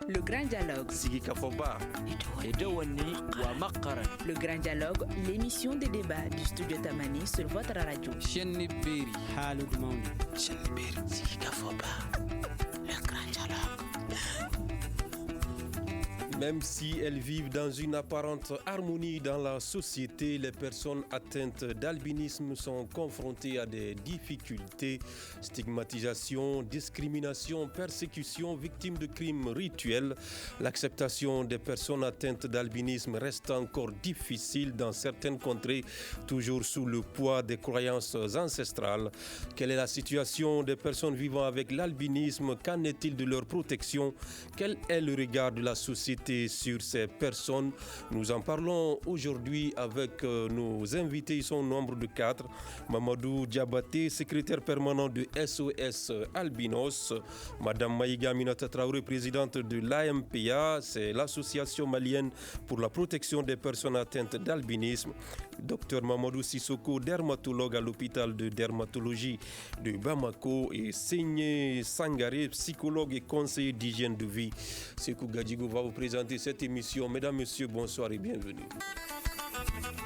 Le Grand Dialogue. Sigi Kafoba. Edouani wa Makaran. Le Grand Dialogue, l'émission de débat du studio Tamani sur votre radio. Chenni Beri. Halud Mauni. Chenni Beri. Sigi Kafoba. Le Grand Dialogue. Même si elles vivent dans une apparente harmonie dans la société, les personnes atteintes d'albinisme sont confrontées à des difficultés, stigmatisation, discrimination, persécution, victimes de crimes rituels. L'acceptation des personnes atteintes d'albinisme reste encore difficile dans certaines contrées, toujours sous le poids des croyances ancestrales. Quelle est la situation des personnes vivant avec l'albinisme? Qu'en est-il de leur protection? Quel est le regard de la société sur ces personnes? Nous en parlons aujourd'hui avec nos invités. Ils sont au nombre de 4. Mamadou Diabaté, secrétaire permanent de SOS Albinos. Madame Maïga Aminata Traoré, présidente de l'AMPA, c'est l'association malienne pour la protection des personnes atteintes d'albinisme. Docteur Mamadou Sissoko, dermatologue à l'hôpital de dermatologie de Bamako, et Seigné Sangaré, psychologue et conseiller d'hygiène de vie. Sekou Gadjigo va vous présenter cette émission. Mesdames, Messieurs, bonsoir et bienvenue.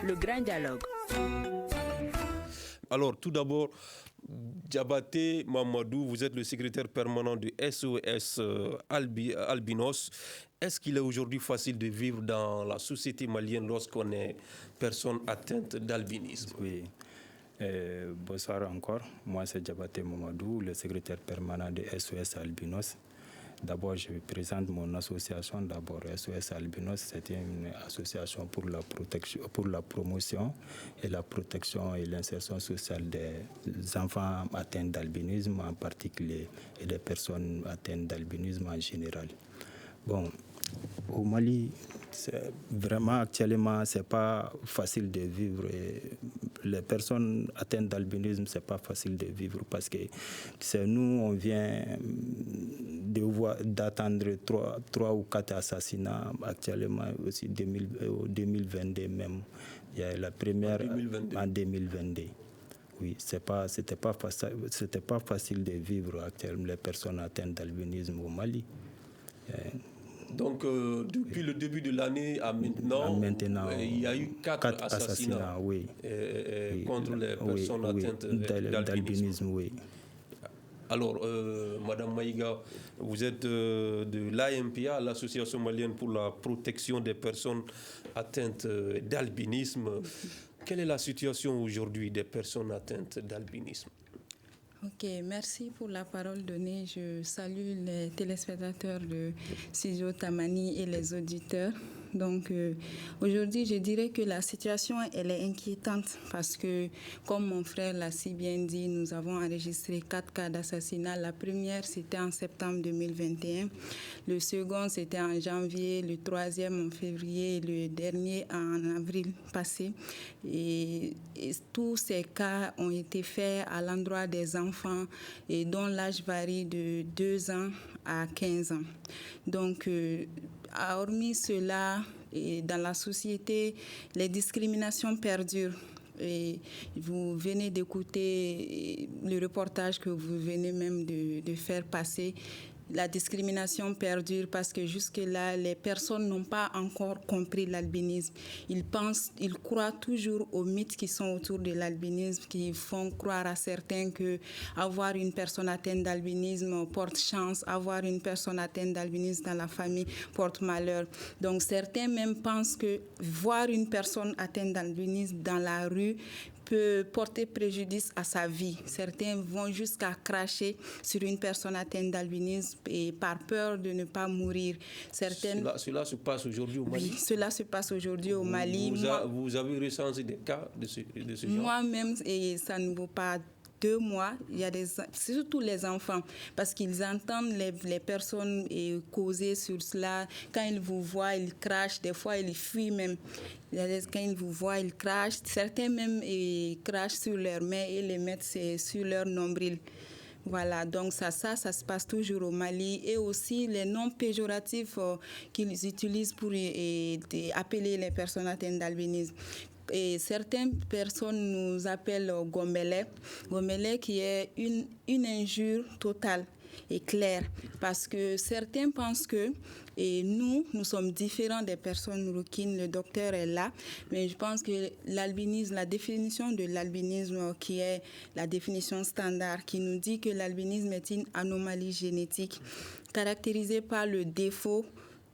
Le Grand Dialogue. Alors, tout d'abord, Diabaté Mamadou, vous êtes le secrétaire permanent de SOS Albinos. Est-ce qu'il est aujourd'hui facile de vivre dans la société malienne lorsqu'on est personne atteinte d'albinisme? Oui. Bonsoir encore. Moi, c'est Diabaté Mamadou, le secrétaire permanent de SOS Albinos. D'abord, je présente mon association. D'abord, SOS Albinos, c'est une association pour la protection, pour la promotion et la protection et l'insertion sociale des enfants atteints d'albinisme en particulier et des personnes atteintes d'albinisme en général. Bon, au Mali, vraiment actuellement, c'est pas facile de vivre. Et les personnes atteintes d'albinisme, c'est pas facile de vivre parce que c'est nous, on vient d'attendre 3 ou 4 assassinats actuellement aussi 2022 même. Il y a la première en 2022. Oui, c'était pas facile de vivre actuellement les personnes atteintes d'albinisme au Mali. Donc, depuis le début de l'année à maintenant, il y a eu 4 assassinats oui. contre les personnes atteintes d'albinisme. Oui. Alors, Madame Maïga, vous êtes de l'AMPA, l'Association malienne pour la protection des personnes atteintes d'albinisme. Quelle est la situation aujourd'hui des personnes atteintes d'albinisme? Ok, merci pour la parole donnée. Je salue les téléspectateurs de Studio Tamani et les auditeurs. Donc aujourd'hui, je dirais que la situation elle est inquiétante parce que, comme mon frère l'a si bien dit, nous avons enregistré 4 cas d'assassinat. La première, c'était en septembre 2021. Le second, c'était en janvier. Le troisième, en février. Le dernier, en avril passé. Et tous ces cas ont été faits à l'endroit des enfants et dont l'âge varie de 2 ans à 15 ans. Donc, hormis cela, et dans la société, les discriminations perdurent. Et vous venez d'écouter le reportage que vous venez même de faire passer. La discrimination perdure parce que jusque-là, les personnes n'ont pas encore compris l'albinisme. Ils croient toujours aux mythes qui sont autour de l'albinisme, qui font croire à certains que avoir une personne atteinte d'albinisme porte chance, avoir une personne atteinte d'albinisme dans la famille porte malheur. Donc certains même pensent que voir une personne atteinte d'albinisme dans la rue peut porter préjudice à sa vie. Certains vont jusqu'à cracher sur une personne atteinte d'albinisme et par peur de ne pas mourir. Cela se passe aujourd'hui au Mali? Oui, cela se passe aujourd'hui au Mali. Vous avez recensé des cas de ce genre? Moi-même, et ça ne vaut pas 2 mois, il y a surtout les enfants, parce qu'ils entendent les personnes causer sur cela. Quand ils vous voient, ils crachent, des fois ils fuient même. Quand ils vous voient, ils crachent. Certains même crachent sur leurs mains et les mettent sur leur nombril. Voilà, donc ça se passe toujours au Mali. Et aussi les noms péjoratifs qu'ils utilisent pour appeler les personnes atteintes d'albinisme. Et certaines personnes nous appellent Gombele qui est une injure totale. et clair. Parce que certains pensent que nous sommes différents des personnes rouquines. Le docteur est là, mais je pense que l'albinisme, la définition de l'albinisme qui est la définition standard, qui nous dit que l'albinisme est une anomalie génétique caractérisée par le défaut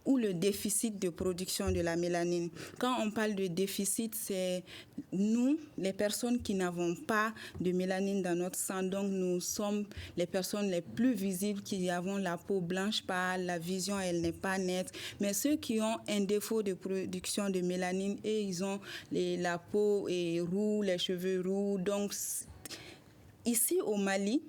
ou le déficit de production de la mélanine. Quand on parle de déficit, c'est nous, les personnes qui n'avons pas de mélanine dans notre sang. Donc, nous sommes les personnes les plus visibles qui avons la peau blanche pâle, la vision, elle n'est pas nette. Mais ceux qui ont un défaut de production de mélanine, et ils ont la peau roux, les cheveux roux. Donc, ici au Mali,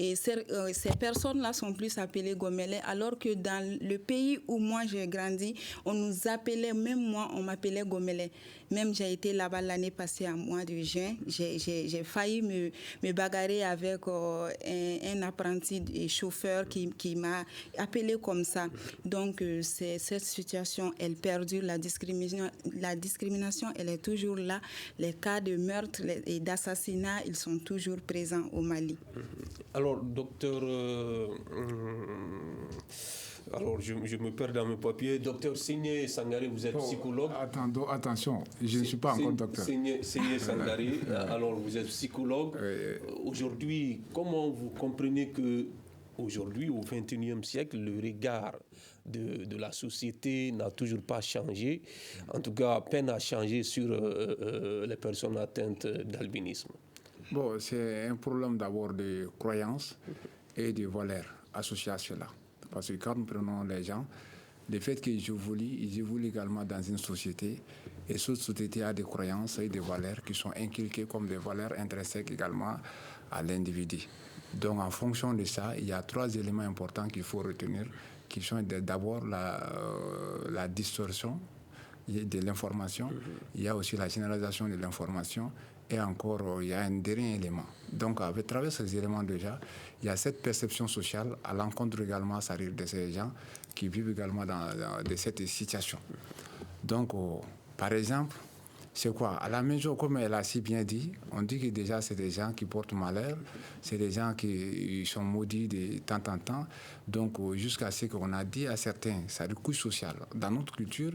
et ces personnes-là sont plus appelées Gomélé, alors que dans le pays où moi j'ai grandi, on nous appelait, même moi, on m'appelait Gomélé. Même j'ai été là-bas l'année passée en mois de juin. J'ai failli me bagarrer avec un apprenti et chauffeur qui m'a appelé comme ça. Donc, cette situation, elle perdure. La discrimination, elle est toujours là. Les cas de meurtre et d'assassinat, ils sont toujours présents au Mali. Alors, docteur... Alors, je me perds dans mes papiers. Docteur Signé Sangare, vous êtes psychologue. Attention, je ne suis pas encore docteur. Signé Sangare, alors vous êtes psychologue. Aujourd'hui, comment vous comprenez que aujourd'hui, au XXIe siècle, le regard de la société n'a toujours pas changé, en tout cas, peine à changer sur les personnes atteintes d'albinisme? Bon, c'est un problème d'abord de croyance et de valeurs associées à cela. Parce que quand nous prenons les gens, le fait qu'ils évoluent également dans une société, et cette société a des croyances et des valeurs qui sont inculquées comme des valeurs intrinsèques également à l'individu. Donc en fonction de ça, il y a 3 éléments importants qu'il faut retenir, qui sont d'abord la distorsion de l'information, il y a aussi la généralisation de l'information, et encore, il y a un dernier élément. Donc, à travers ces éléments déjà, il y a cette perception sociale à l'encontre également, ça arrive de ces gens qui vivent également de cette situation. Donc, par exemple, c'est quoi? À la maison, comme elle a si bien dit, on dit que déjà c'est des gens qui portent malheur, c'est des gens qui sont maudits de temps en temps. Donc, jusqu'à ce qu'on a dit à certains, c'est le couche social dans notre culture,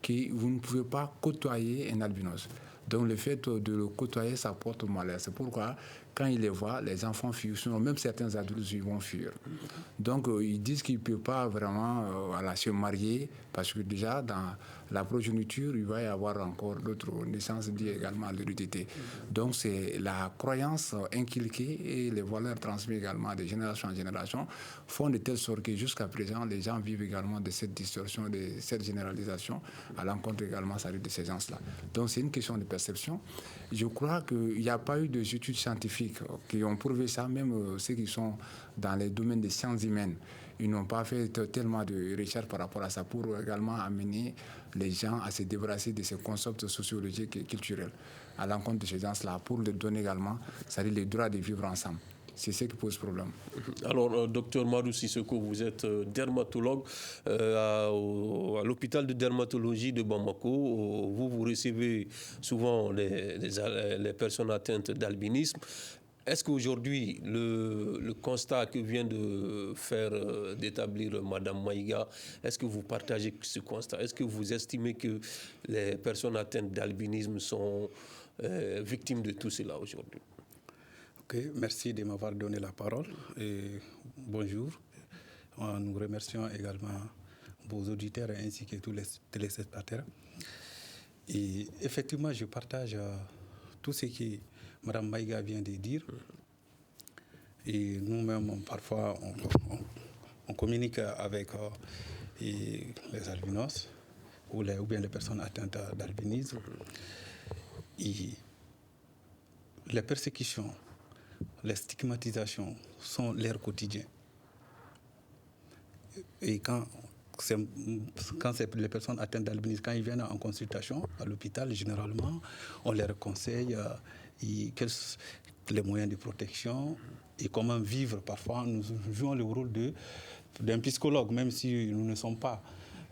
que vous ne pouvez pas côtoyer un albinos. Donc le fait de le côtoyer, ça porte malheur. C'est pourquoi, quand ils les voient, les enfants fuient, sinon même certains adultes ils vont fuir. Donc ils disent qu'ils ne peuvent pas vraiment se marier, parce que déjà dans la progéniture, il va y avoir encore d'autres naissances liées également à l'hérédité. Donc c'est la croyance inculquée et les valeurs transmises également de génération en génération font de telle sorte que jusqu'à présent, les gens vivent également de cette distorsion, de cette généralisation à l'encontre également de ces gens-là. Donc c'est une question de perception. Je crois qu'il n'y a pas eu d'études scientifiques qui ont prouvé ça, même ceux qui sont dans les domaines des sciences humaines. Ils n'ont pas fait tellement de recherches par rapport à ça pour également amener les gens à se débarrasser de ces concepts sociologiques et culturels à l'encontre de ces gens-là, pour leur donner également, c'est-à-dire le droit de vivre ensemble. C'est ce qui pose problème. Alors, docteur Madou Sissoko, vous êtes dermatologue à l'hôpital de dermatologie de Bamako. Vous recevez souvent les personnes atteintes d'albinisme. Est-ce qu'aujourd'hui, le constat que vient d'établir Mme Maïga, est-ce que vous partagez ce constat? Est-ce que vous estimez que les personnes atteintes d'albinisme sont victimes de tout cela aujourd'hui? Ok, merci de m'avoir donné la parole et bonjour. Nous remercions également vos auditeurs ainsi que tous les téléspectateurs. Et effectivement, je partage tout ce que Mme Maïga vient de dire. Et nous-mêmes, parfois, on communique avec les albinos ou bien les personnes atteintes d'albinisme. Et les persécutions, les stigmatisations sont leur quotidien. Et quand c'est les personnes atteintes d'albinisme, quand ils viennent en consultation à l'hôpital, généralement, on leur conseille quels sont les moyens de protection et comment vivre. Parfois, nous jouons le rôle d'un psychologue, même si nous ne sommes pas.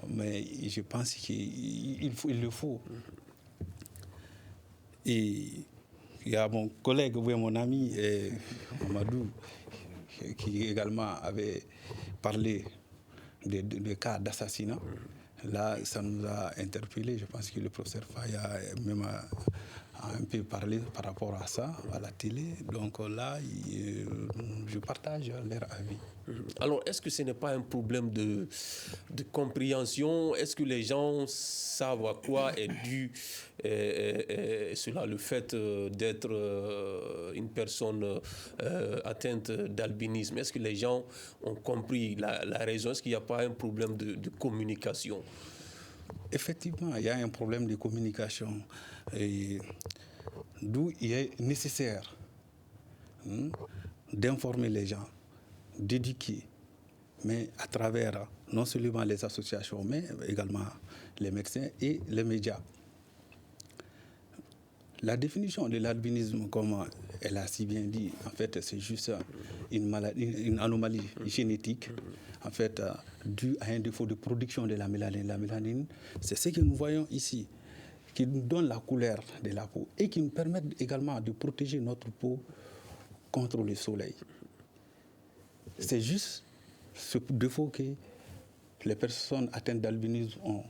Mais je pense qu'il le faut. Et il y a mon collègue, mon ami, Mamadou, qui également avait parlé de cas d'assassinat. Là, ça nous a interpellés. Je pense que le professeur Faye a même un peu parlé par rapport à ça à la télé. Donc là, je partage leur avis. Alors, est-ce que ce n'est pas un problème de compréhension? Est-ce que les gens savent à quoi est dû cela, le fait d'être une personne atteinte d'albinisme? Est-ce que les gens ont compris la raison? Est-ce qu'il n'y a pas un problème de communication? Effectivement, il y a un problème de communication. D'où il est nécessaire d'informer les gens, d'éduquer, mais à travers non seulement les associations, mais également les médecins et les médias. La définition de l'albinisme, comme elle a si bien dit, en fait, c'est juste une anomalie génétique, en fait, due à un défaut de production de la mélanine. La mélanine, c'est ce que nous voyons ici, qui nous donne la couleur de la peau et qui nous permet également de protéger notre peau contre le soleil. C'est juste ce défaut que les personnes atteintes d'albinisme ont.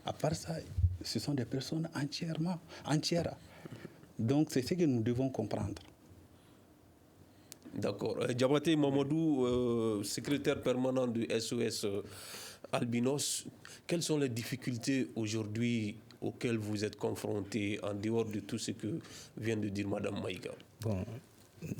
À part ça, ce sont des personnes entières. Donc, c'est ce que nous devons comprendre. D'accord. Diabaté Mamadou, secrétaire permanent de SOS Albinos, quelles sont les difficultés aujourd'hui auxquelles vous êtes confrontés en dehors de tout ce que vient de dire Mme Maïga? Bon,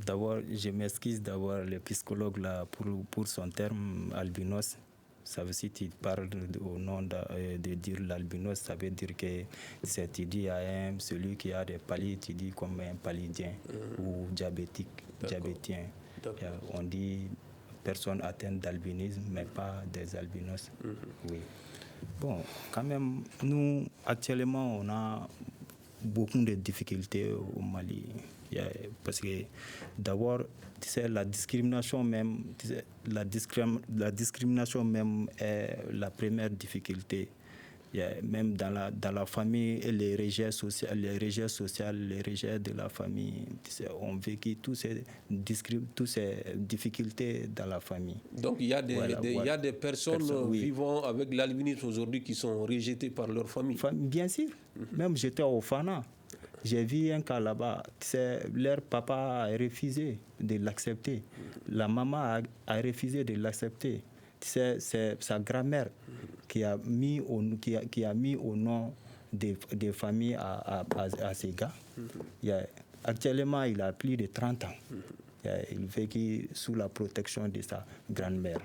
d'abord, je m'excuse d'avoir le psychologue là pour son terme albinos. Ça veut dire qu'il parle au nom de dire l'albinos, ça veut dire que c'est IDAM, celui qui a des paliers, tu dis comme un palidien ou diabétique, diabétien. On dit personnes atteintes d'albinisme, mais pas des albinos. Oui. Bon, quand même, nous, actuellement, on a beaucoup de difficultés au Mali. Parce que d'abord, tu sais, la discrimination même, la discrimination même est la première difficulté. Même dans la famille, et les régions sociales, les régions de la famille, tu sais, ont vécu toutes ces difficultés dans la famille. Donc il y a des personnes vivant avec l'albinisme aujourd'hui qui sont rejetées par leur famille. Bien sûr. Même j'étais au Fana. J'ai vu un cas là-bas, leur papa a refusé de l'accepter. La maman a refusé de l'accepter. C'est sa grand-mère qui a mis au nom des familles à ces gars. Actuellement, il a plus de 30 ans. Il vécut sous la protection de sa grand-mère.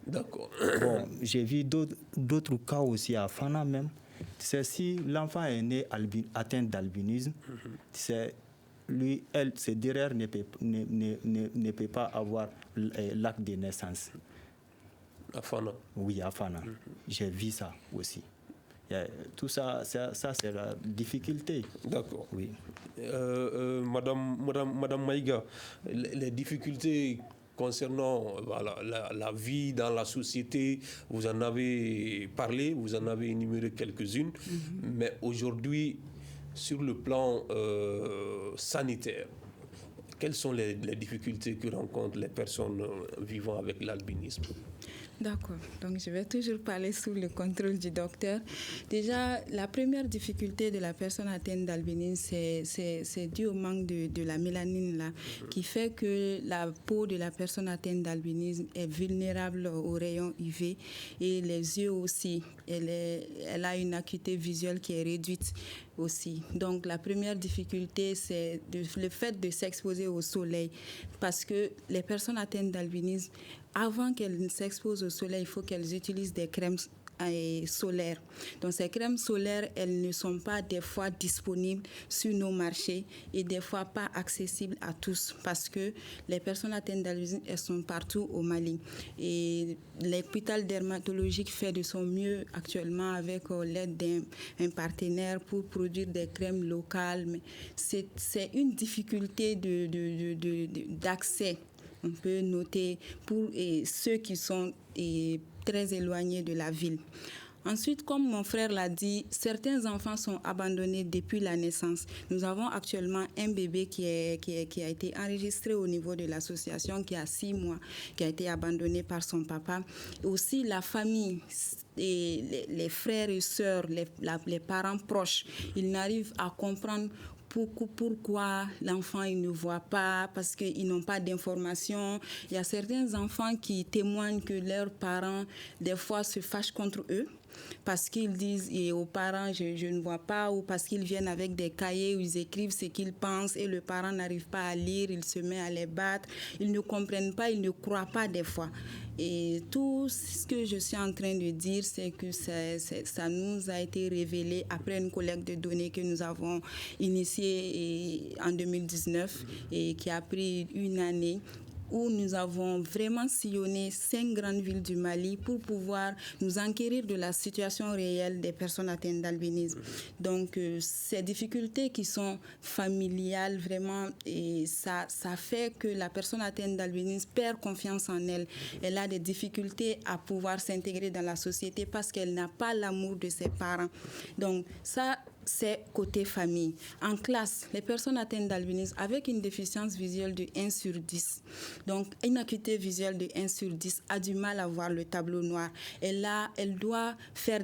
D'accord. Bon, j'ai vu d'autres cas aussi à Fana même. Si l'enfant est né atteint d'albinisme, ses derrière ne peut pas avoir l'acte de naissance. À Fana? Oui, à Fana. J'ai vu ça aussi. Tout ça, c'est la difficulté. D'accord. Oui. Madame Maïga, les difficultés concernant la vie dans la société, vous en avez parlé, vous en avez énuméré quelques-unes, mais aujourd'hui, sur le plan sanitaire, quelles sont les difficultés que rencontrent les personnes vivant avec l'albinisme? D'accord. Donc, je vais toujours parler sous le contrôle du docteur. Déjà, la première difficulté de la personne atteinte d'albinisme, c'est dû au manque de la mélanine là, qui fait que la peau de la personne atteinte d'albinisme est vulnérable aux rayons UV et les yeux aussi. Elle a une acuité visuelle qui est réduite aussi. Donc, la première difficulté, c'est le fait de s'exposer au soleil, parce que les personnes atteintes d'albinisme, avant qu'elles ne s'exposent au soleil, il faut qu'elles utilisent des crèmes solaires. Donc ces crèmes solaires, elles ne sont pas des fois disponibles sur nos marchés et des fois pas accessibles à tous, parce que les personnes atteintes d'albinisme, elles sont partout au Mali. Et l'hôpital dermatologique fait de son mieux actuellement avec l'aide d'un partenaire pour produire des crèmes locales. Mais c'est une difficulté d'accès. On peut noter pour ceux qui sont très éloignés de la ville. Ensuite, comme mon frère l'a dit, certains enfants sont abandonnés depuis la naissance. Nous avons actuellement un bébé qui a été enregistré au niveau de l'association, qui a 6 mois, qui a été abandonné par son papa. Aussi, la famille et les frères et sœurs, les parents proches, ils n'arrivent à comprendre pourquoi l'enfant il ne voit pas, parce qu'ils n'ont pas d'informations. Il y a certains enfants qui témoignent que leurs parents, des fois, se fâchent contre eux, parce qu'ils disent aux parents je ne vois pas, ou parce qu'ils viennent avec des cahiers où ils écrivent ce qu'ils pensent et le parent n'arrive pas à lire, il se met à les battre, ils ne comprennent pas, ils ne croient pas des fois. Et tout ce que je suis en train de dire, c'est que ça nous a été révélé après une collecte de données que nous avons initiée en 2019 et qui a pris une année, où nous avons vraiment sillonné 5 grandes villes du Mali pour pouvoir nous enquérir de la situation réelle des personnes atteintes d'albinisme. Donc, ces difficultés qui sont familiales, vraiment, et ça fait que la personne atteinte d'albinisme perd confiance en elle. Elle a des difficultés à pouvoir s'intégrer dans la société parce qu'elle n'a pas l'amour de ses parents. Donc, ça, c'est côté famille. En classe, les personnes atteintes d'albinisme avec une déficience visuelle de 1 sur 10, donc une acuité visuelle de 1 sur 10, a du mal à voir le tableau noir. Elle doit faire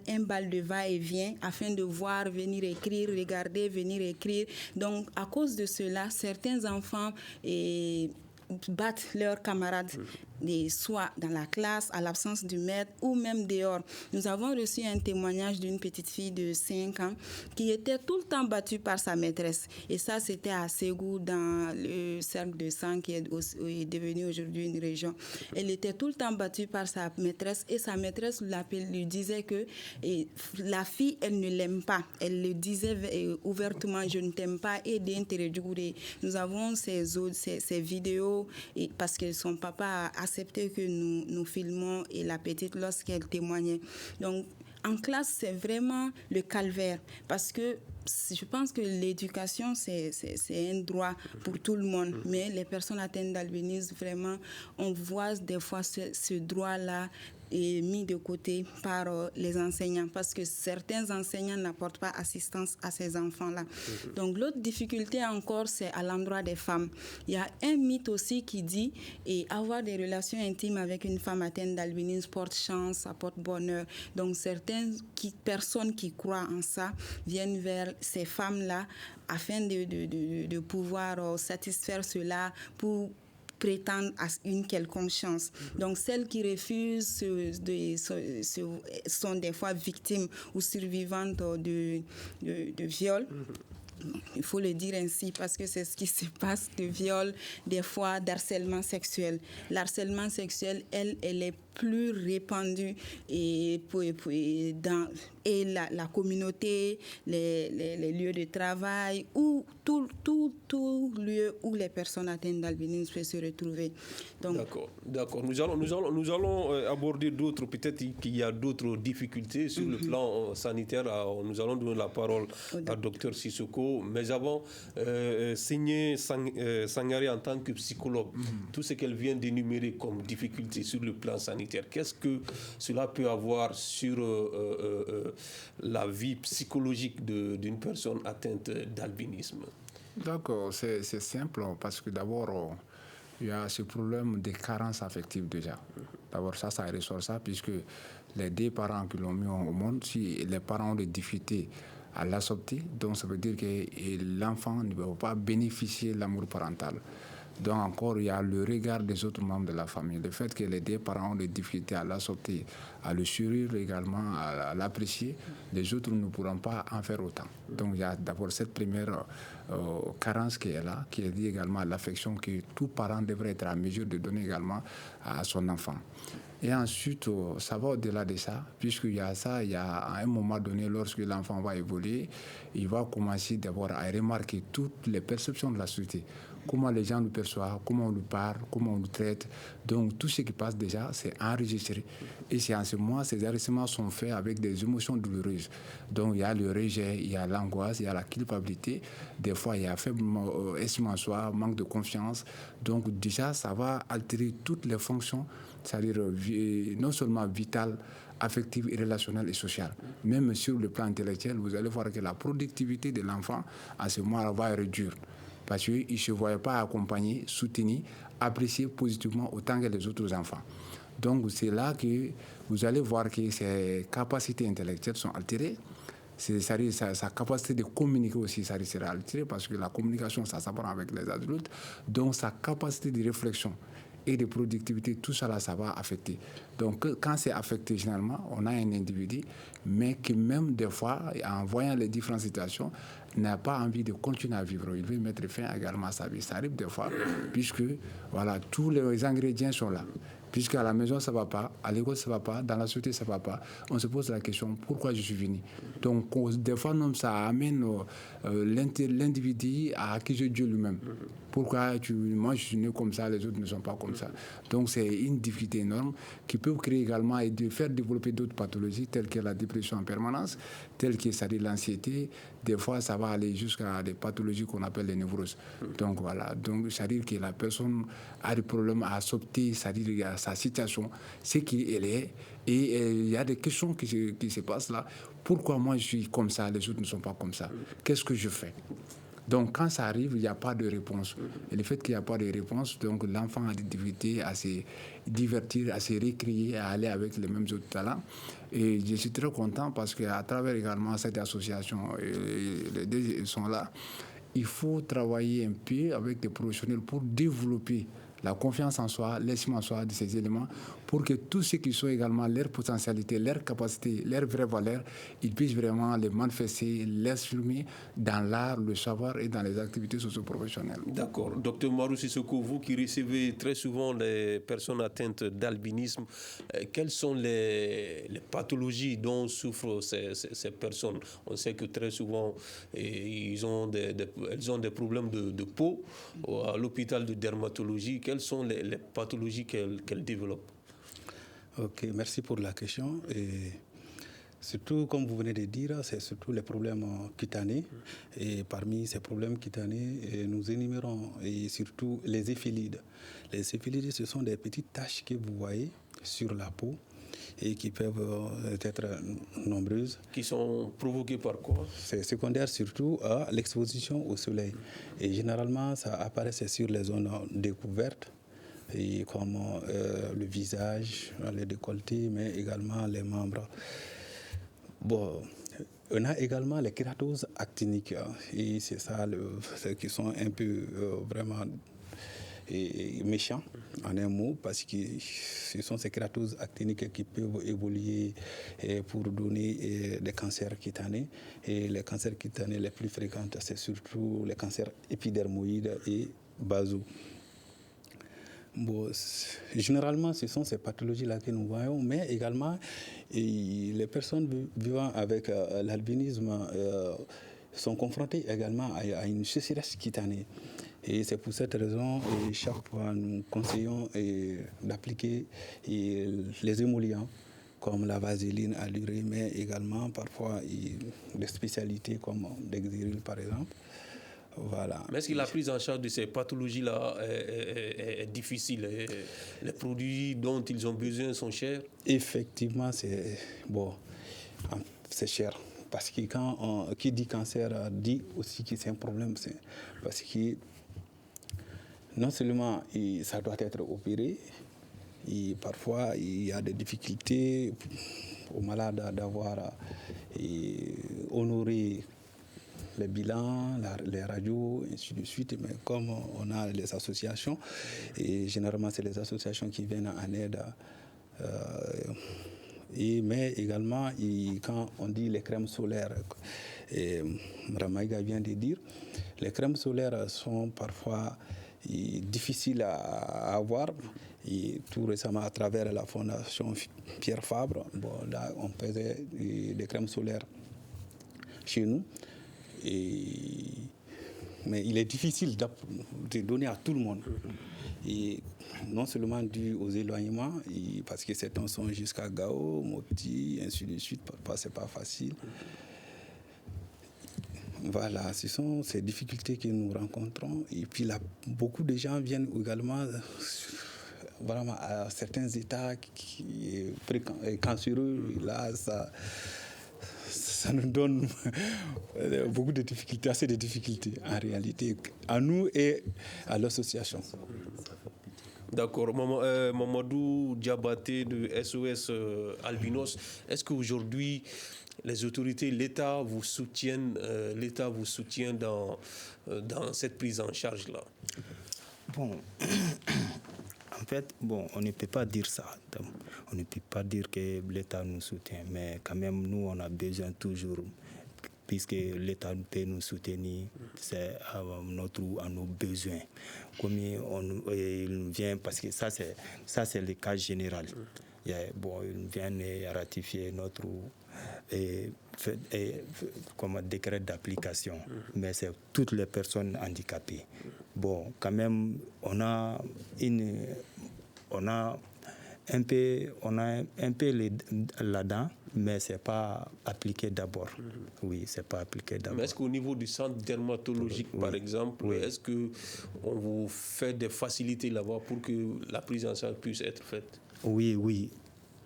un bal de va-et-vient afin de voir, venir écrire, regarder, venir écrire. Donc, à cause de cela, certains enfants battent leurs camarades, soit dans la classe, à l'absence du maître, ou même dehors. Nous avons reçu un témoignage d'une petite fille de 5 ans qui était tout le temps battue par sa maîtresse. Et ça, c'était à Ségou, dans le cercle de sang qui est devenu aujourd'hui une région. Elle était tout le temps battue par sa maîtresse et sa maîtresse lui disait que la fille, elle ne l'aime pas. Elle le disait ouvertement, je ne t'aime pas. Et nous avons ces vidéos parce que son papa a accepté que nous filmons et la petite lorsqu'elle témoignait. Donc, en classe, c'est vraiment le calvaire parce que je pense que l'éducation, c'est un droit pour tout le monde. Mais les personnes atteintes d'albinisme, vraiment, on voit des fois ce droit-là est mis de côté par les enseignants parce que certains enseignants n'apportent pas assistance à ces enfants-là. Donc l'autre difficulté encore, c'est à l'endroit des femmes. Il y a un mythe aussi qui dit avoir des relations intimes avec une femme atteinte d'albinisme porte chance, apporte bonheur. Donc certaines personnes qui croient en ça viennent vers ces femmes-là afin de pouvoir satisfaire cela pour prétendent à une quelconque chance. Donc, celles qui refusent sont des fois victimes ou survivantes de viol. Il faut le dire ainsi parce que c'est ce qui se passe, de viol, des fois d'harcèlement sexuel. L'harcèlement sexuel, elle est plus répandue dans la communauté, les lieux de travail, ou tout lieu où les personnes atteintes d'albinisme peuvent se retrouver. Donc, D'accord. Nous allons aborder d'autres, peut-être qu'il y a d'autres difficultés sur le plan sanitaire. Nous allons donner la parole à Dr Sissoko. Mais avant, Signé Sangare en tant que psychologue, tout ce qu'elle vient d'énumérer comme difficultés sur le plan sanitaire, qu'est-ce que cela peut avoir sur la vie psychologique d'une personne atteinte d'albinisme? D'accord, c'est simple parce que d'abord, il y a ce problème de carence affective déjà. D'abord, ça ressort ça, puisque les 2 parents qui l'ont mis au monde, si les parents ont des difficultés à l'adopter, donc ça veut dire que l'enfant ne peut pas bénéficier de l'amour parental. Donc encore, il y a le regard des autres membres de la famille. Le fait que les 2 parents ont des difficultés à l'accepter, à le sourire également, à l'apprécier, les autres ne pourront pas en faire autant. Donc il y a d'abord cette première carence qui est là, qui est liée également à l'affection que tout parent devrait être en mesure de donner également à son enfant. Et ensuite, ça va au-delà de ça, puisqu'il y a ça, il y a à un moment donné, lorsque l'enfant va évoluer, il va commencer d'abord à remarquer toutes les perceptions de la société. Comment les gens le perçoivent, comment on lui parle, comment on le traite. Donc tout ce qui passe déjà, c'est enregistré. Et c'est en ce moment, ces enregistrements sont faits avec des émotions douloureuses. Donc il y a le rejet, il y a l'angoisse, il y a la culpabilité. Des fois, il y a faible estime en soi, manque de confiance. Donc déjà, ça va altérer toutes les fonctions c'est-à-dire non seulement vitale, affective, relationnelle et sociale. Même sur le plan intellectuel, vous allez voir que la productivité de l'enfant, à ce moment-là, va réduire. Parce qu'il ne se voyait pas accompagné, soutenu, apprécié positivement autant que les autres enfants. Donc, c'est là que vous allez voir que ses capacités intellectuelles sont altérées. C'est-à-dire sa capacité de communiquer aussi, ça sera altérée parce que la communication, ça s'apprend avec les adultes. Donc, sa capacité de réflexion et de productivité, tout ça là, ça va affecter. Donc, quand c'est affecté, généralement, on a un individu, mais qui même des fois, en voyant les différentes situations, n'a pas envie de continuer à vivre. Il veut mettre fin également à sa vie. Ça arrive des fois, puisque voilà, tous les ingrédients sont là. Puisqu'à la maison, ça ne va pas, à l'école, ça ne va pas, dans la société, ça ne va pas. On se pose la question, pourquoi je suis venu? Donc, des fois, ça amène l'individu à accuser Dieu lui-même. Pourquoi moi, je suis né comme ça, les autres ne sont pas comme ça. Donc, c'est une difficulté énorme qui peut créer également et de faire développer d'autres pathologies, telles que la dépression en permanence, telles que l'anxiété. Des fois, ça va aller jusqu'à des pathologies qu'on appelle les névroses. Donc, voilà. Donc, c'est-à-dire que la personne a des problèmes à accepter, c'est-à-dire sa situation, ce qu'elle est. Et il y a des questions qui se passent là. Pourquoi moi, je suis comme ça, les autres ne sont pas comme ça? Qu'est-ce que je fais? Donc, quand ça arrive, il n'y a pas de réponse. Et le fait qu'il n'y a pas de réponse, donc l'enfant a des difficultés à se divertir, à se récréer, à aller avec les mêmes autres talents. Et je suis très content parce qu'à travers également cette association, les deux sont là, il faut travailler un peu avec des professionnels pour développer la confiance en soi, l'estime en soi de ces éléments, pour que tous ceux qui sont également leur potentialité, leur capacité, leur vraie valeur, ils puissent vraiment les manifester, l'exprimer dans l'art, le savoir et dans les activités socio-professionnelles. D'accord. Docteur Marou Sissoko, vous qui recevez très souvent les personnes atteintes d'albinisme, quelles sont les pathologies dont souffrent ces personnes? On sait que très souvent, elles ont des problèmes de peau. À l'hôpital de dermatologie, quelles sont les pathologies qu'elles développent? Ok, merci pour la question. Et surtout, comme vous venez de dire, c'est surtout les problèmes cutanés. Et parmi ces problèmes cutanés, nous énumérons et surtout les éphilides. Les éphilides, ce sont des petites taches que vous voyez sur la peau et qui peuvent être nombreuses. Qui sont provoquées par quoi? C'est secondaire surtout à l'exposition au soleil. Et généralement, ça apparaît sur les zones découvertes, et comme le visage, les décolletés, mais également les membres. Bon, on a également les kératoses actiniques, et c'est ça ceux qui sont un peu vraiment méchants, en un mot, parce que ce sont ces kératoses actiniques qui peuvent évoluer pour donner des cancers cutanés. Et les cancers cutanés les plus fréquents, c'est surtout les cancers épidermoïdes et basaux. Bon, généralement, ce sont ces pathologies-là que nous voyons, mais également les personnes vivant avec l'albinisme sont confrontées également à une sécheresse cutanée. Et c'est pour cette raison, chaque fois, nous conseillons d'appliquer les émollients, comme la vaseline allurée, mais également parfois des spécialités comme Dexiril, par exemple. Voilà. Mais est-ce que la prise en charge de ces pathologies-là est difficile? Les produits dont ils ont besoin sont chers? Effectivement, c'est cher. Parce que qui dit cancer dit aussi que c'est un problème. Parce que non seulement ça doit être opéré, et parfois il y a des difficultés aux malades d'avoir honoré les bilans, les radios, ainsi de suite. Mais comme on a les associations, et généralement c'est les associations qui viennent en aide. Mais également, quand on dit les crèmes solaires, Mme Maïga vient de dire, les crèmes solaires sont parfois difficiles à avoir. Et tout récemment, à travers la fondation Pierre Fabre, là, on faisait des crèmes solaires chez nous. Mais il est difficile de donner à tout le monde. Et non seulement dû aux éloignements, parce que certains sont jusqu'à Gao, Mopti, ainsi de suite, parfois c'est pas facile. Voilà, ce sont ces difficultés que nous rencontrons. Et puis là, beaucoup de gens viennent également vraiment à certains états qui est cancéreux, là, ça nous donne beaucoup de difficultés, assez de difficultés en réalité, à nous et à l'association. D'accord. Mamadou Diabaté de SOS Albinos, est-ce qu'aujourd'hui les autorités, l'État vous soutient dans cette prise en charge-là? Bon, en fait, on ne peut pas dire ça. On ne peut pas dire que l'État nous soutient, mais quand même, nous, on a besoin toujours, puisque l'État peut nous soutenir, c'est à nos besoins. Comme il vient, parce que ça c'est le cas général. Il vient ratifier notre décret d'application, mais c'est toutes les personnes handicapées. Bon, quand même, on a un peu là-dedans, mais c'est pas appliqué d'abord. Oui, c'est pas appliqué d'abord. Mais est-ce qu'au niveau du centre dermatologique, par exemple, est-ce que on vous fait des facilités là-bas pour que la prise en charge puisse être faite? Oui.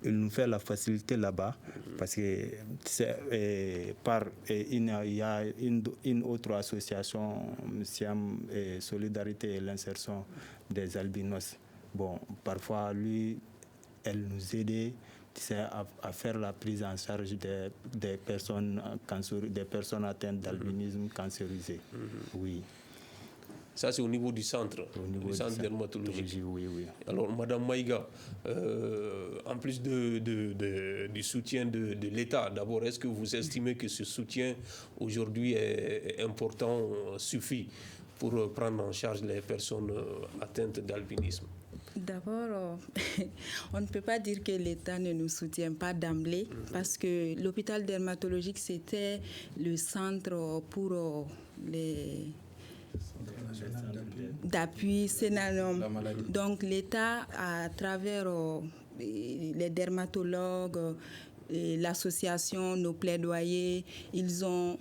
Il nous fait la facilité là-bas parce que il y a une autre association, SIAM, Solidarité et l'insertion des albinos. Bon, parfois, elle nous aide à faire la prise en charge des personnes atteintes d'albinisme cancérisé. Oui. Ça, c'est au niveau du centre, dermatologique. Oui. Alors, Madame Maïga, en plus du soutien de l'État, d'abord, est-ce que vous estimez que ce soutien aujourd'hui est important, suffit pour prendre en charge les personnes atteintes d'albinisme? D'abord, on ne peut pas dire que l'État ne nous soutient pas d'emblée, parce que l'hôpital dermatologique, c'était le centre pour les d'appui Sénalum. Donc l'État, à travers les dermatologues, l'association, nos plaidoyers, ils ont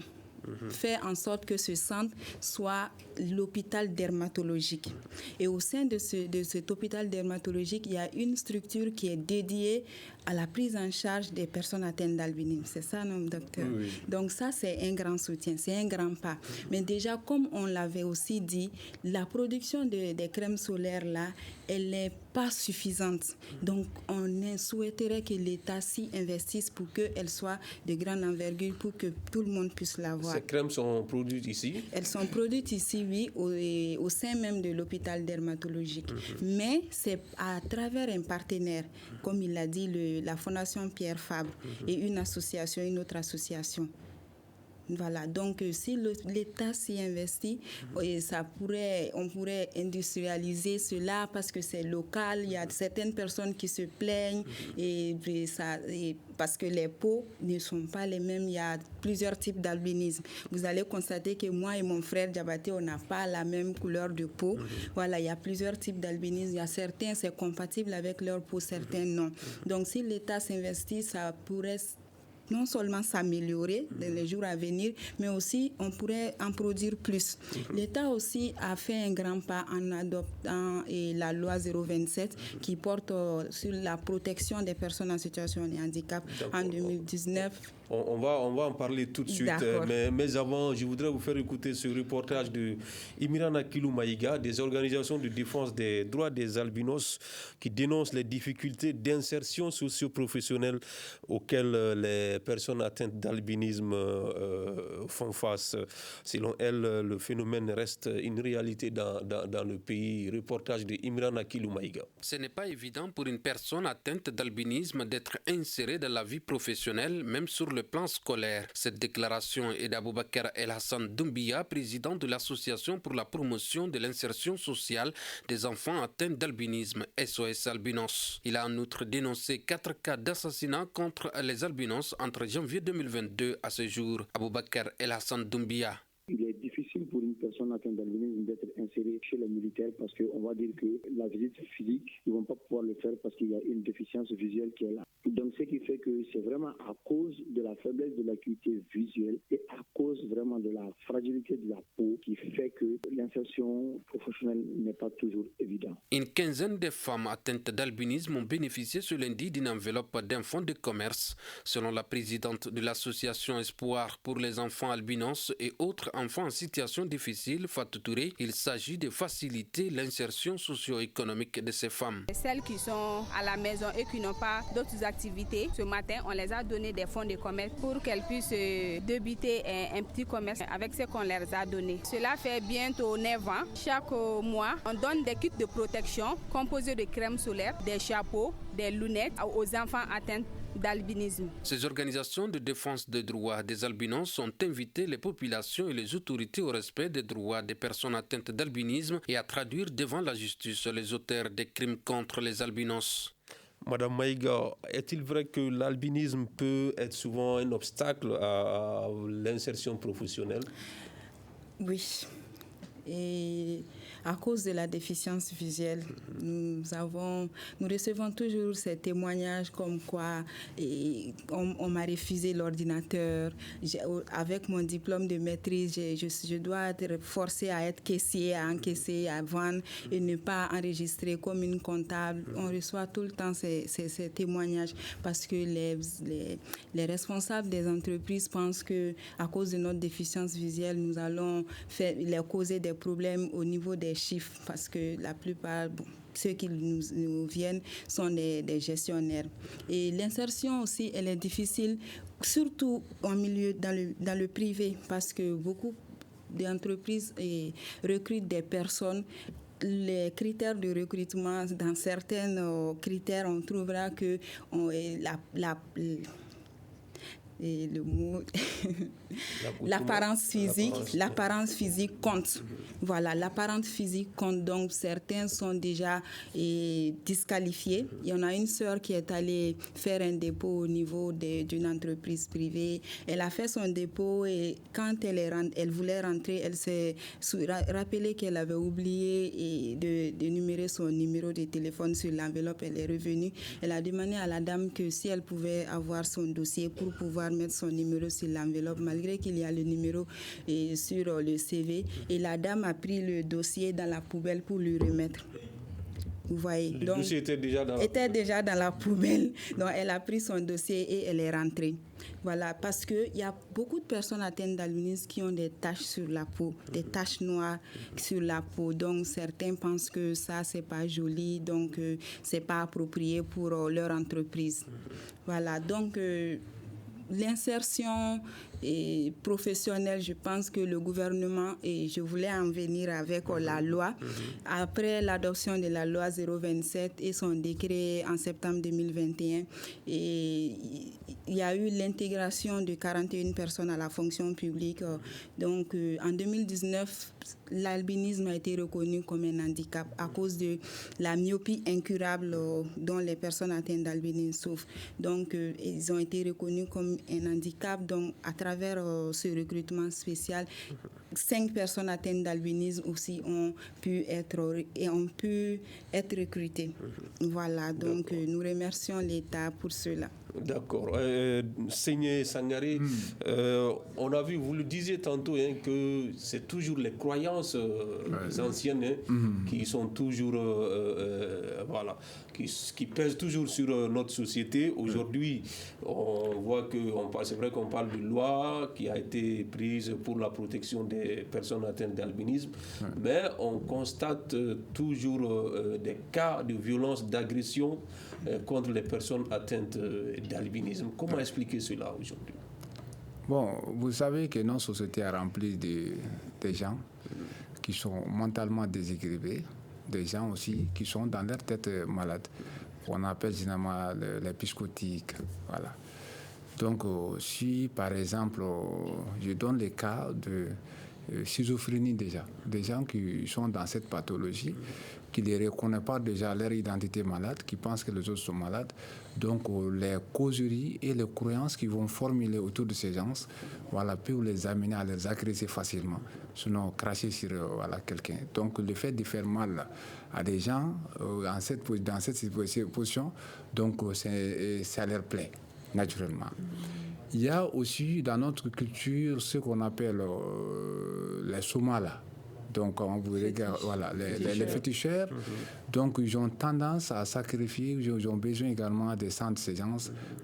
fait en sorte que ce centre soit l'hôpital dermatologique. Et au sein de cet hôpital dermatologique, il y a une structure qui est dédiée à la prise en charge des personnes atteintes d'albinisme. C'est ça, non, docteur? Oui. Donc ça, c'est un grand soutien, c'est un grand pas. Mais déjà, comme on l'avait aussi dit, la production des crèmes solaires, là, elle n'est pas suffisante. Donc, on souhaiterait que l'État s'y investisse pour qu'elle soit de grande envergure, pour que tout le monde puisse l'avoir. Ces crèmes sont produites ici? Elles sont produites ici, oui, au sein même de l'hôpital dermatologique. Mais c'est à travers un partenaire, comme il l'a dit, la Fondation Pierre Fabre et une autre association. Voilà, donc si l'État s'y investit, on pourrait industrialiser cela parce que c'est local. Il y a certaines personnes qui se plaignent parce que les peaux ne sont pas les mêmes. Il y a plusieurs types d'albinisme. Vous allez constater que moi et mon frère Diabaté, on n'a pas la même couleur de peau. Voilà, il y a plusieurs types d'albinisme. Il y a certains, c'est compatible avec leur peau, certains non. Donc si l'État s'investit, ça pourrait non seulement s'améliorer dans les jours à venir, mais aussi on pourrait en produire plus. L'État aussi a fait un grand pas en adoptant la loi 027 qui porte sur la protection des personnes en situation de handicap en 2019. On va en parler tout de suite, mais avant, je voudrais vous faire écouter ce reportage de Imirana Kilou Maïga, des organisations de défense des droits des albinos qui dénoncent les difficultés d'insertion socio-professionnelle auxquelles les personnes atteintes d'albinisme font face. Selon elles, le phénomène reste une réalité dans le pays. Reportage de Imirana Kilou Maïga. Ce n'est pas évident pour une personne atteinte d'albinisme d'être insérée dans la vie professionnelle, même sur le plan scolaire. Cette déclaration est d'Aboubacar El Hassan Doumbia, président de l'Association pour la promotion de l'insertion sociale des enfants atteints d'albinisme, SOS Albinos. Il a en outre dénoncé 4 cas d'assassinat contre les albinos entre janvier 2022 à ce jour. Aboubacar El Hassan Doumbia. Il est difficile pour une personne personnes atteintes d'albinisme d'être insérées chez les militaires parce qu'on va dire que la visite physique, ils ne vont pas pouvoir le faire parce qu'il y a une déficience visuelle qui est là. Donc ce qui fait que c'est vraiment à cause de la faiblesse de l'acuité visuelle et à cause vraiment de la fragilité de la peau qui fait que l'insertion professionnelle n'est pas toujours évidente. Une quinzaine de femmes atteintes d'albinisme ont bénéficié ce lundi d'une enveloppe d'un fonds de commerce. Selon la présidente de l'association Espoir pour les enfants albinos et autres enfants en situation difficile, Fatou Touré, il s'agit de faciliter l'insertion socio-économique de ces femmes. Celles qui sont à la maison et qui n'ont pas d'autres activités, ce matin, on les a donné des fonds de commerce pour qu'elles puissent débiter un petit commerce avec ce qu'on leur a donné. Cela fait bientôt 9 ans. Chaque mois, on donne des kits de protection composés de crème solaire, des chapeaux, des lunettes aux enfants atteints d'albinisme. Ces organisations de défense des droits des albinos ont invité les populations et les autorités au respect des droits des personnes atteintes d'albinisme et à traduire devant la justice les auteurs des crimes contre les albinos. Madame Maïga, est-il vrai que l'albinisme peut être souvent un obstacle à l'insertion professionnelle? Oui. Et à cause de la déficience visuelle, nous recevons toujours ces témoignages comme quoi on m'a refusé l'ordinateur. Avec mon diplôme de maîtrise, je dois être forcée à être caissier, à encaisser, à vendre et ne pas enregistrer comme une comptable. On reçoit tout le temps ces témoignages parce que les responsables des entreprises pensent qu'à cause de notre déficience visuelle, nous allons leur causer des problèmes au niveau des chiffres parce que la plupart, ceux qui nous viennent sont des gestionnaires. Et l'insertion aussi, elle est difficile, surtout en milieu, dans le privé, parce que beaucoup d'entreprises recrutent des personnes. Les critères de recrutement, dans certains critères, on trouvera que le mot l'apparence physique compte. Voilà, l'apparence physique compte. Donc certains sont déjà disqualifiés. Il y en a une sœur qui est allée faire un dépôt au niveau d'une entreprise privée. Elle a fait son dépôt et quand elle voulait rentrer, elle s'est rappelée qu'elle avait oublié de numérer son numéro de téléphone sur l'enveloppe. Elle est revenue. Elle a demandé à la dame que si elle pouvait avoir son dossier pour pouvoir mettre son numéro sur l'enveloppe, malgré qu'il y a le numéro sur le CV. Et la dame a pris le dossier dans la poubelle pour lui remettre. Vous voyez. Le dossier était déjà dans la poubelle. Donc, elle a pris son dossier et elle est rentrée. Voilà, parce qu'il y a beaucoup de personnes atteintes d'albinisme qui ont des taches sur la peau, des taches noires sur la peau. Donc, certains pensent que ça, c'est pas joli, donc c'est pas approprié pour leur entreprise. Voilà, donc l'insertion professionnelle, je pense que le gouvernement, et je voulais en venir avec la loi, après l'adoption de la loi 027 et son décret en septembre 2021, et il y a eu l'intégration de 41 personnes à la fonction publique. Donc en 2019, l'albinisme a été reconnu comme un handicap à cause de la myopie incurable dont les personnes atteintes d'albinisme souffrent. Donc ils ont été reconnus comme un handicap. Donc à travers ce recrutement spécial, 5 personnes atteintes d'albinisme aussi ont pu être recrutées. Voilà, donc nous remercions l'État pour cela. D'accord. Seigneur Sangaré, on a vu, vous le disiez tantôt, que c'est toujours les croyances anciennes qui sont toujours, qui pèsent toujours sur notre société. Aujourd'hui, on voit que, c'est vrai qu'on parle de loi qui a été prise pour la protection des personnes atteintes d'albinisme, mais on constate toujours des cas de violence, d'agression contre les personnes atteintes d'albinisme. Comment expliquer cela aujourd'hui? Bon, vous savez que notre société est remplie de gens qui sont mentalement déséquilibrés, des gens aussi qui sont dans leur tête malades. On appelle généralement les psychotiques. Voilà. Donc, si par exemple, je donne les cas de schizophrénie déjà, des gens qui sont dans cette pathologie, qui ne reconnaissent pas déjà leur identité malade, qui pensent que les autres sont malades. Donc les causeries et les croyances qu'ils vont formuler autour de ces gens, voilà, peuvent les amener à les agresser facilement, sinon cracher sur quelqu'un. Donc le fait de faire mal à des gens dans cette position, donc ça leur plaît naturellement. Il y a aussi dans notre culture ce qu'on appelle les somalas. Donc, on vous regarde, voilà, les féticheurs, donc ils ont tendance à sacrifier, ils ont besoin également des sangs de ces gens,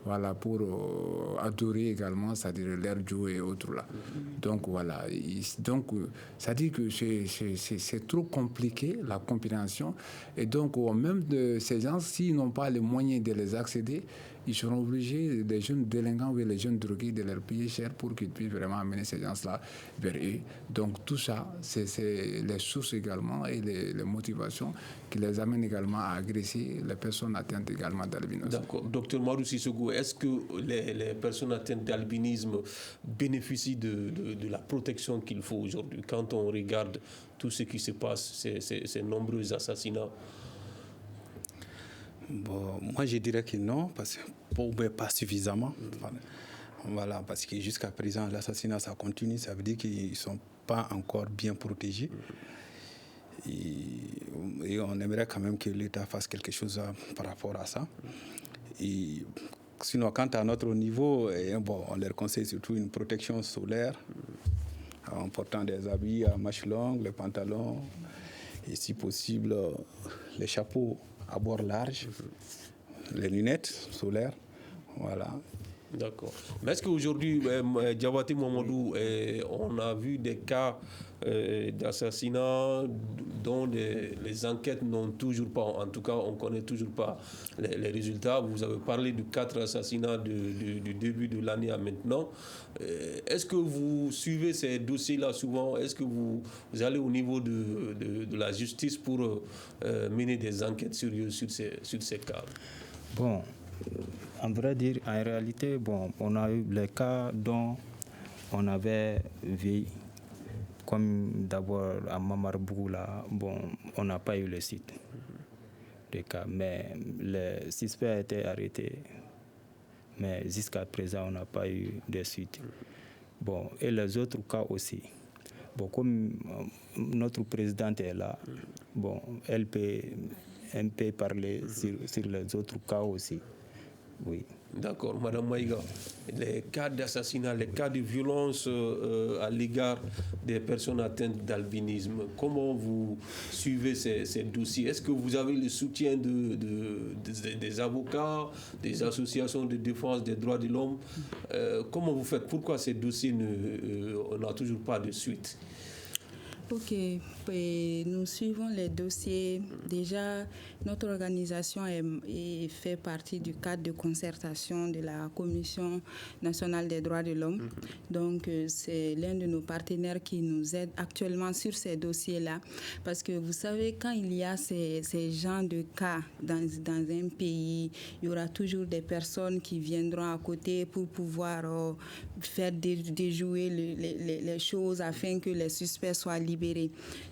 voilà, pour adorer également, c'est-à-dire leur dieu et autres là. Donc, voilà. Donc, ça dit que c'est trop compliqué, la compréhension. Et donc, même de ces gens, s'ils n'ont pas les moyens de les accéder, ils seront obligés, les jeunes délinquants ou les jeunes drogués, de leur payer cher pour qu'ils puissent vraiment amener ces gens-là vers eux. Donc tout ça, c'est les sources également et les motivations qui les amènent également à agresser les personnes atteintes également d'albinisme. D'accord. Docteur Marou Sissoko, est-ce que les personnes atteintes d'albinisme bénéficient de la protection qu'il faut aujourd'hui quand on regarde tout ce qui se passe, ces nombreux assassinats? Bon, moi je dirais que non, parce que pas suffisamment. Voilà, parce que jusqu'à présent l'assassinat ça continue, ça veut dire qu'ils ne sont pas encore bien protégés. Et on aimerait quand même que l'État fasse quelque chose par rapport à ça. Et sinon, quant à notre niveau, on leur conseille surtout une protection solaire en portant des habits à manches longues, les pantalons et si possible les chapeaux à bord large, les lunettes solaires, voilà. D'accord. Mais est-ce qu'aujourd'hui, Diabaté Mamadou, on a vu des cas d'assassinats dont les enquêtes n'ont toujours pas, en tout cas on ne connaît toujours pas les résultats. Vous avez parlé de 4 assassinats du début de l'année à maintenant. Est-ce que vous suivez ces dossiers-là souvent? Est-ce que vous allez au niveau de la justice pour mener des enquêtes sérieuses sur ces cas? Bon, en vrai dire, en réalité, on a eu les cas dont on avait vu, comme d'abord à Mamarbougou, là, on n'a pas eu le site des cas, mais le suspect a été arrêté. Mais jusqu'à présent, on n'a pas eu de suite. Et les autres cas aussi. Comme notre présidente est là, elle peut parler sur les autres cas aussi. Oui. D'accord, Madame Maïga. Les cas d'assassinat, les cas de violence à l'égard des personnes atteintes d'albinisme, comment vous suivez ces dossiers? Est-ce que vous avez le soutien des avocats, des associations de défense des droits de l'homme? Comment vous faites? Pourquoi ces dossiers on n'a toujours pas de suite? Ok, nous suivons les dossiers. Déjà, notre organisation fait partie du cadre de concertation de la Commission nationale des droits de l'homme. Donc, c'est l'un de nos partenaires qui nous aide actuellement sur ces dossiers-là. Parce que vous savez, quand il y a ces genres de cas dans un pays, il y aura toujours des personnes qui viendront à côté pour pouvoir faire déjouer les choses afin que les suspects soient libérés.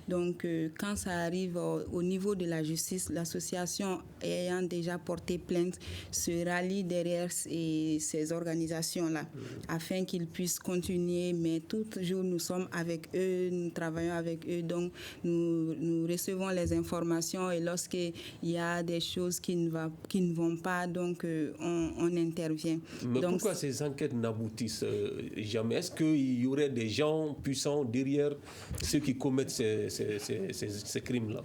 Donc, quand ça arrive au niveau de la justice, l'association ayant déjà porté plainte se rallie derrière ces organisations-là afin qu'ils puissent continuer. Mais toujours, nous sommes avec eux, nous travaillons avec eux. Donc, nous recevons les informations et lorsqu'il y a des choses qui ne vont pas, donc on intervient. Mais donc, pourquoi ces enquêtes n'aboutissent jamais? Est-ce qu'il y aurait des gens puissants derrière ceux qui commettent ces crimes-là?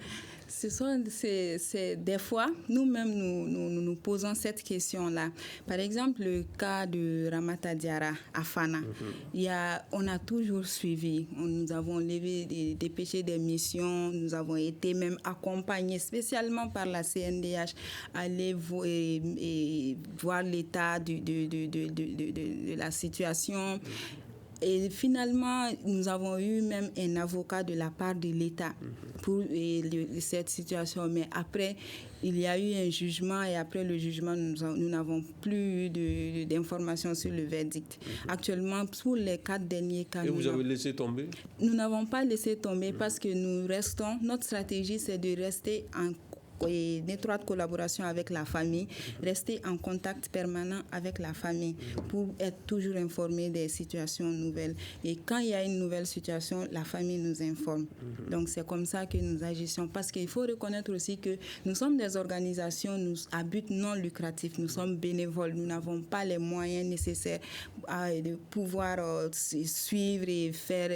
C'est des fois, nous-mêmes, nous posons cette question-là. Par exemple, le cas de Ramata Diarra à Fana, on a toujours suivi. Nous avons levé des péchés des missions, nous avons été même accompagnés spécialement par la CNDH, aller voir l'état de la situation. Et finalement, nous avons eu même un avocat de la part de l'État pour cette situation. Mais après, il y a eu un jugement et après le jugement, nous n'avons plus eu d'informations sur le verdict. Actuellement, pour les 4 derniers cas... Et vous avez laissé tomber? Nous n'avons pas laissé tomber parce que notre stratégie, c'est de rester en étroite collaboration avec la famille, rester en contact permanent avec la famille pour être toujours informé des situations nouvelles. Et quand il y a une nouvelle situation, la famille nous informe. Donc c'est comme ça que nous agissons parce qu'il faut reconnaître aussi que nous sommes des organisations à but non lucratif, nous sommes bénévoles, nous n'avons pas les moyens nécessaires de pouvoir suivre et faire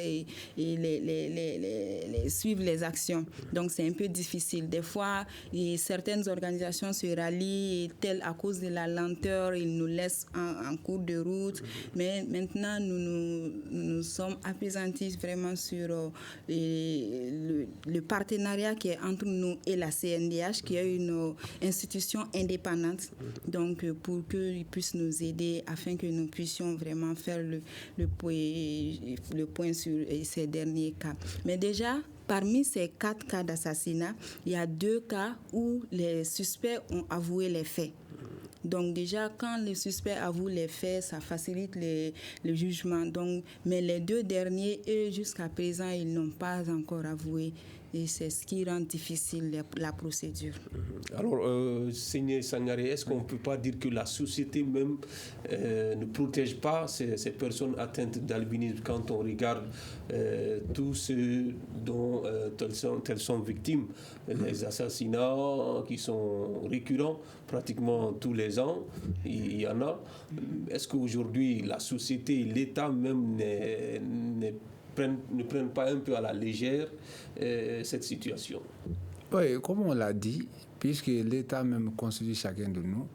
suivre les actions. Donc c'est un peu difficile. Des fois, et certaines organisations se rallient telles à cause de la lenteur, ils nous laissent en cours de route. Mais maintenant, nous sommes apaisantis vraiment sur le partenariat qui est entre nous et la CNDH, qui est une institution indépendante, donc pour qu'ils puissent nous aider afin que nous puissions vraiment faire le point sur ces derniers cas. Mais déjà, parmi ces 4 cas d'assassinat, il y a 2 cas où les suspects ont avoué les faits. Donc déjà, quand les suspects avouent les faits, ça facilite le jugement. Donc, mais les 2 derniers, eux, jusqu'à présent, ils n'ont pas encore avoué. Et c'est ce qui rend difficile la procédure. Alors, Seigneur Sangaré, est-ce qu'on ne peut pas dire que la société même ne protège pas ces personnes atteintes d'albinisme quand on regarde tous ceux dont elles sont victimes, les assassinats qui sont récurrents pratiquement tous les ans, il y en a. Est-ce qu'aujourd'hui, la société et l'État même ne prennent pas un peu à la légère cette situation? Oui, comme on l'a dit, puisque l'État même constitue chacun de nous,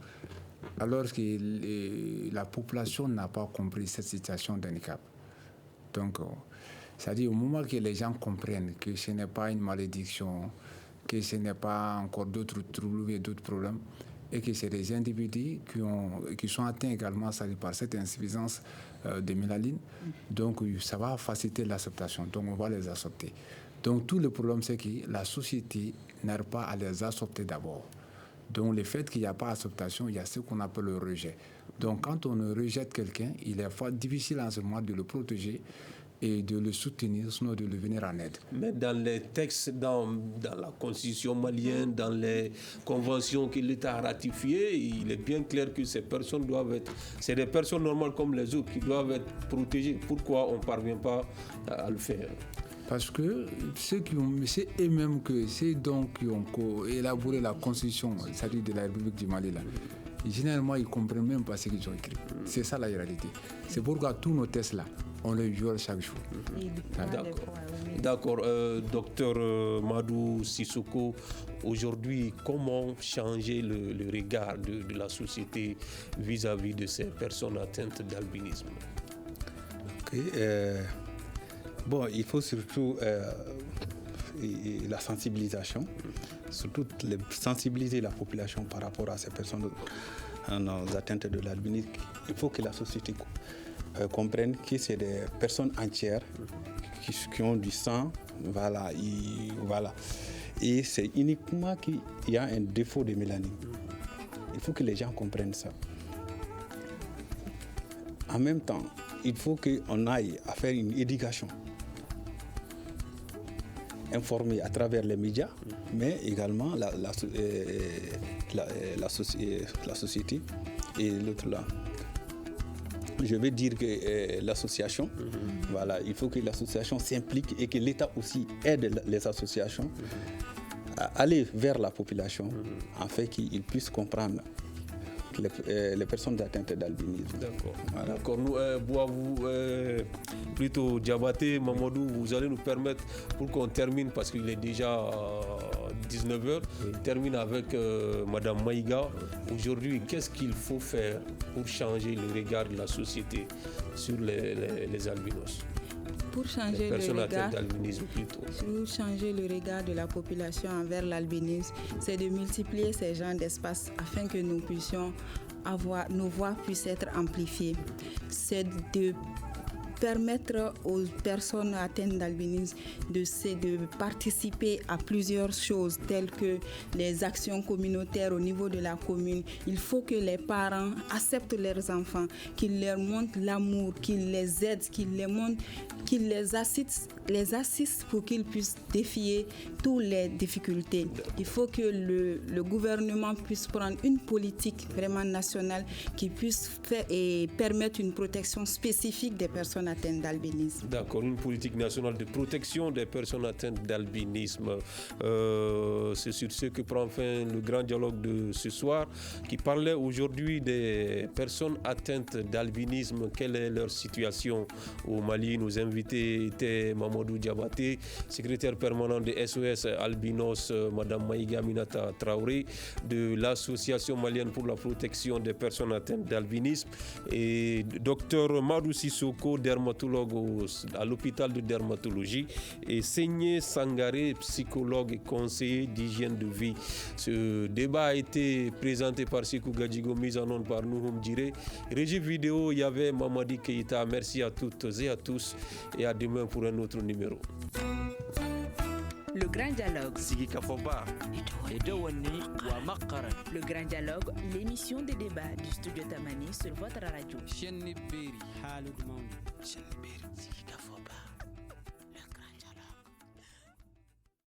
alors que la population n'a pas compris cette situation d'handicap. Donc, c'est-à-dire au moment que les gens comprennent que ce n'est pas une malédiction, que ce n'est pas encore d'autres troubles et d'autres problèmes, et que c'est des individus qui sont atteints également par cette insuffisance de mélanine. Donc, ça va faciliter l'acceptation. Donc, on va les accepter. Donc, tout le problème, c'est que la société n'arrive pas à les accepter d'abord. Donc, le fait qu'il n'y a pas d'acceptation, il y a ce qu'on appelle le rejet. Donc, quand on rejette quelqu'un, il est difficile en ce moment de le protéger et de le soutenir, sinon de le venir en aide. Mais dans les textes, dans la constitution malienne, dans les conventions que l'État a ratifiées, il est bien clair que ces personnes doivent être... C'est des personnes normales comme les autres qui doivent être protégées. Pourquoi on ne parvient pas à le faire? Parce que c'est eux-mêmes qui ont élaboré la constitution, c'est-à-dire de la République du Mali, là. Généralement, ils ne comprennent même pas ce qu'ils ont écrit. C'est ça la réalité. C'est pourquoi tous nos tests-là, on les viole chaque jour. D'accord. Docteur Madou Sissoko, aujourd'hui, comment changer le regard de la société vis-à-vis de ces personnes atteintes d'albinisme? Bon, il faut surtout la sensibilisation, surtout sensibiliser la population par rapport à ces personnes atteintes de l'albinisme. Il faut que la société comprenne que c'est des personnes entières qui ont du sang, voilà. Et c'est uniquement qu'il y a un défaut de mélanine. Il faut que les gens comprennent ça. En même temps, il faut qu'on aille à faire une éducation, informer à travers les médias, mais également la société et l'autre là. Je veux dire que l'association, voilà, il faut que l'association s'implique et que l'État aussi aide les associations à aller vers la population afin qu'ils puissent comprendre les personnes atteintes d'albinisme. D'accord. Voilà. D'accord. Nous, plutôt Diabaté, Mamadou, vous allez nous permettre, pour qu'on termine, parce qu'il est déjà 19h, termine avec Madame Maïga. Aujourd'hui, qu'est-ce qu'il faut faire pour changer le regard de la société sur les albinos? Pour changer le regard de la population envers l'albinisme, c'est de multiplier ces genres d'espaces afin que nous puissions nos voix puissent être amplifiées. C'est de permettre aux personnes atteintes d'albinisme de participer à plusieurs choses telles que les actions communautaires au niveau de la commune. Il faut que les parents acceptent leurs enfants, qu'ils leur montrent l'amour, qu'ils les aident, qu'ils les assistent pour qu'ils puissent défier toutes les difficultés. Il faut que le gouvernement puisse prendre une politique vraiment nationale qui puisse faire et permettre une protection spécifique des personnes atteintes d'albinisme. D'accord, une politique nationale de protection des personnes atteintes d'albinisme. C'est sur ce que prend fin le grand dialogue de ce soir qui parlait aujourd'hui des personnes atteintes d'albinisme. Quelle est leur situation au Mali? Nos invités étaient Mamadou Diabaté, secrétaire permanent de SOS Albinos, Madame Maïga Minata Traoré de l'Association malienne pour la protection des personnes atteintes d'albinisme et Dr Madou Sissoko, dermatologue à l'hôpital de dermatologie et Seigné Sangaré, psychologue et conseiller d'hygiène de vie. Ce débat a été présenté par Sekou Gadjigo, mise en onde par Nouhoum Diré. Régie vidéo, il y avait Mamadi Keïta. Merci à toutes et à tous et à demain pour un autre numéro. Le grand dialogue. Le grand dialogue, l'émission de débat du studio Tamani sur votre radio.